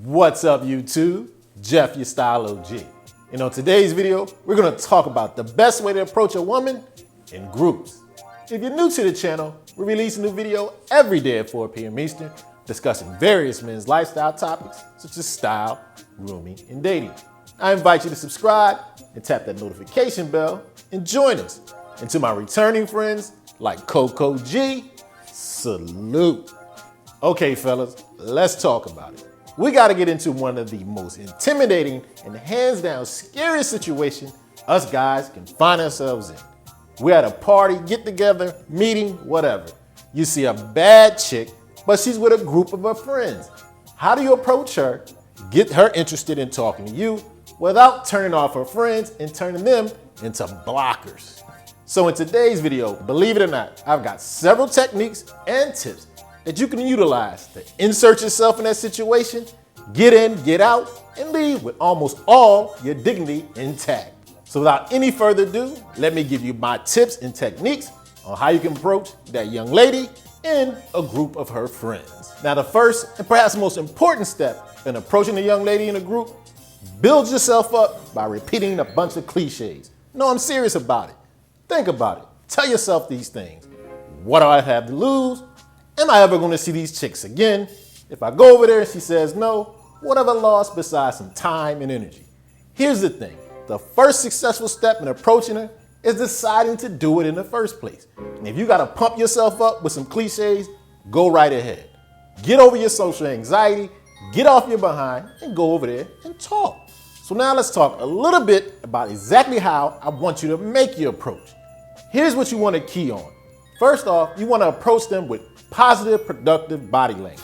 What's up, YouTube? Jeff, your Style O.G. And on today's video, we're gonna talk about the best way to approach a woman in groups. If you're new to the channel, we release a new video every day at 4 p.m. Eastern, discussing various men's lifestyle topics such as style, grooming, and dating. I invite you to subscribe and tap that notification bell and join us. And to my returning friends like Coco G, salute. Okay, fellas, let's talk about it. We gotta get into one of the most intimidating and hands down scariest situations us guys can find ourselves in. We're at a party, get together, meeting, whatever. You see a bad chick, but she's with a group of her friends. How do you approach her, get her interested in talking to you without turning off her friends and turning them into blockers? So in today's video, believe it or not, I've got several techniques and tips that you can utilize to insert yourself in that situation, get in, get out, and leave with almost all your dignity intact. So without any further ado, let me give you my tips and techniques on how you can approach that young lady in a group of her friends. Now, the first and perhaps most important step in approaching a young lady in a group, build yourself up by repeating a bunch of cliches. No, I'm serious about it. Think about it. Tell yourself these things. What do I have to lose? Am I ever going to see these chicks again? If I go over there and she says no, what have I lost besides some time and energy? Here's the thing. The first successful step in approaching her is deciding to do it in the first place. And if you got to pump yourself up with some cliches, go right ahead. Get over your social anxiety, get off your behind, and go over there and talk. So now let's talk a little bit about exactly how I want you to make your approach. Here's what you want to key on. First off, you want to approach them with positive, productive body language.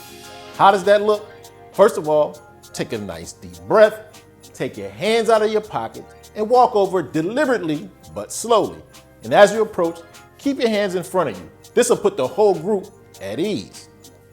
How does that look? First of all, take a nice deep breath, take your hands out of your pocket, and walk over deliberately but slowly. And as you approach, keep your hands in front of you. This will put the whole group at ease.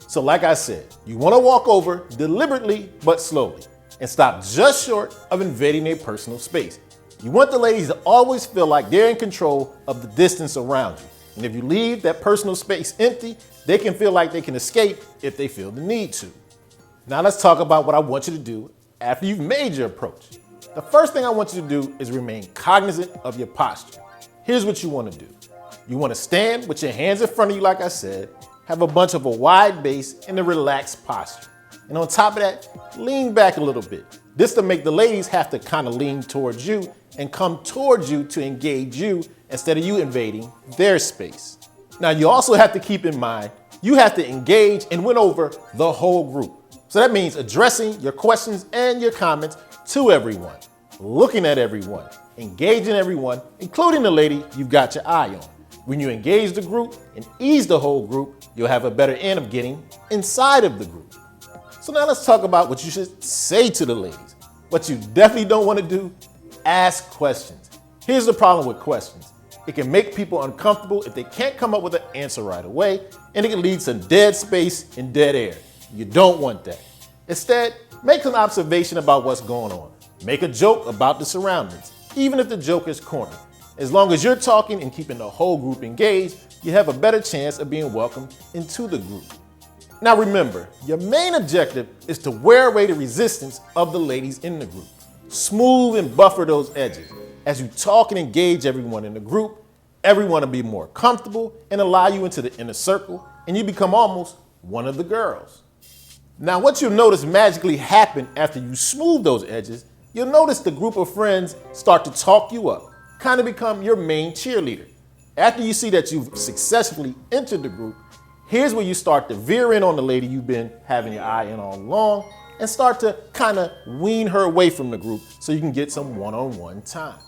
So like I said, you want to walk over deliberately but slowly and stop just short of invading their personal space. You want the ladies to always feel like they're in control of the distance around you. And if you leave that personal space empty, they can feel like they can escape if they feel the need to. Now let's talk about what I want you to do after you've made your approach. The first thing I want you to do is remain cognizant of your posture. Here's what you want to do. You want to stand with your hands in front of you, like I said, have a bunch of a wide base and a relaxed posture. And on top of that, lean back a little bit. This to make the ladies have to kind of lean towards you and come towards you to engage you instead of you invading their space. Now you also have to keep in mind, you have to engage and win over the whole group. So that means addressing your questions and your comments to everyone, looking at everyone, engaging everyone, including the lady you've got your eye on. When you engage the group and ease the whole group, you'll have a better end of getting inside of the group. So now let's talk about what you should say to the ladies. What you definitely don't want to do, ask questions. Here's the problem with questions. It can make people uncomfortable if they can't come up with an answer right away, and it can lead to dead space and dead air. You don't want that. Instead, make an observation about what's going on. Make a joke about the surroundings, even if the joke is corny. As long as you're talking and keeping the whole group engaged, you have a better chance of being welcomed into the group. Now remember, your main objective is to wear away the resistance of the ladies in the group. Smooth and buffer those edges. As you talk and engage everyone in the group, everyone will be more comfortable and allow you into the inner circle, and you become almost one of the girls. Now, what you'll notice magically happen after you smooth those edges, you'll notice the group of friends start to talk you up, kind of become your main cheerleader. After you see that you've successfully entered the group, here's where you start to veer in on the lady you've been having your eye in all along and start to kind of wean her away from the group so you can get some one-on-one time.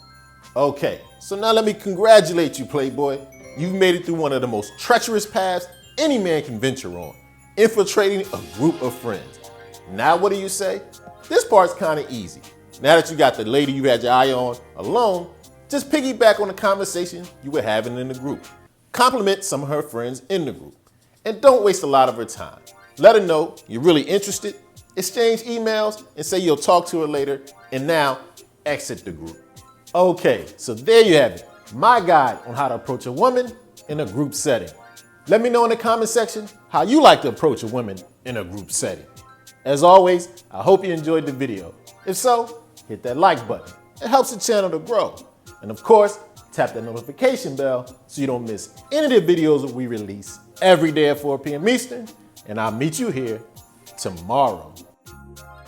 Okay, so now let me congratulate you, Playboy. You've made it through one of the most treacherous paths any man can venture on, infiltrating a group of friends. Now what do you say? This part's kind of easy. Now that you got the lady you had your eye on alone, just piggyback on the conversation you were having in the group. Compliment some of her friends in the group. And don't waste a lot of her time. Let her know you're really interested, exchange emails, and say you'll talk to her later, and now exit the group. Okay, so there you have it, my guide on how to approach a woman in a group setting. Let me know in the comment section how you like to approach a woman in a group setting. As always, I hope you enjoyed the video. If so, hit that like button. It helps the channel to grow. And of course, tap that notification bell so you don't miss any of the videos that we release every day at 4 p.m. Eastern. And I'll meet you here tomorrow.